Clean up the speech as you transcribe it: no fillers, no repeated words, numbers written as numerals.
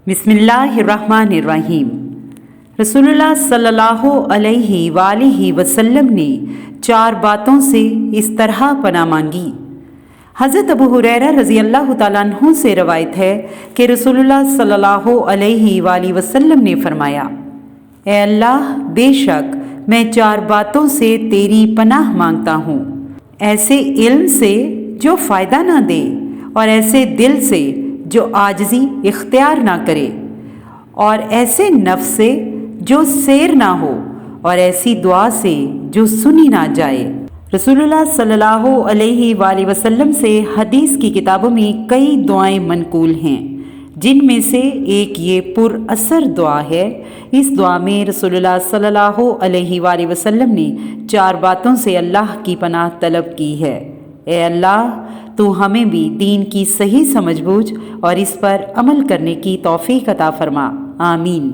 بسم اللہ الرحمن الرحیم۔ رسول اللہ صلی اللہ علیہ وآلہ وسلم نے 4 باتوں سے اس طرح پناہ مانگی۔ حضرت ابو ہریرہ رضی اللہ تعالیٰ عنہ سے روایت ہے کہ رسول اللہ صلی اللہ علیہ وآلہ وسلم نے فرمایا، اے اللہ، بے شک میں 4 باتوں سے تیری پناہ مانگتا ہوں، ایسے علم سے جو فائدہ نہ دے، اور ایسے دل سے جو عاجزی اختیار نہ کرے، اور ایسے نفس سے جو سیر نہ ہو، اور ایسی دعا سے جو سنی نہ جائے۔ رسول اللہ صلی اللہ علیہ وآلہ وسلم سے حدیث کی کتابوں میں کئی دعائیں منقول ہیں، جن میں سے ایک یہ پر اثر دعا ہے۔ اس دعا میں رسول اللہ صلی اللہ علیہ وآلہ وسلم نے 4 باتوں سے اللہ کی پناہ طلب کی ہے۔ اے اللہ، تو ہمیں بھی دین کی صحیح سمجھ بوجھ اور اس پر عمل کرنے کی توفیق عطا فرما، آمین۔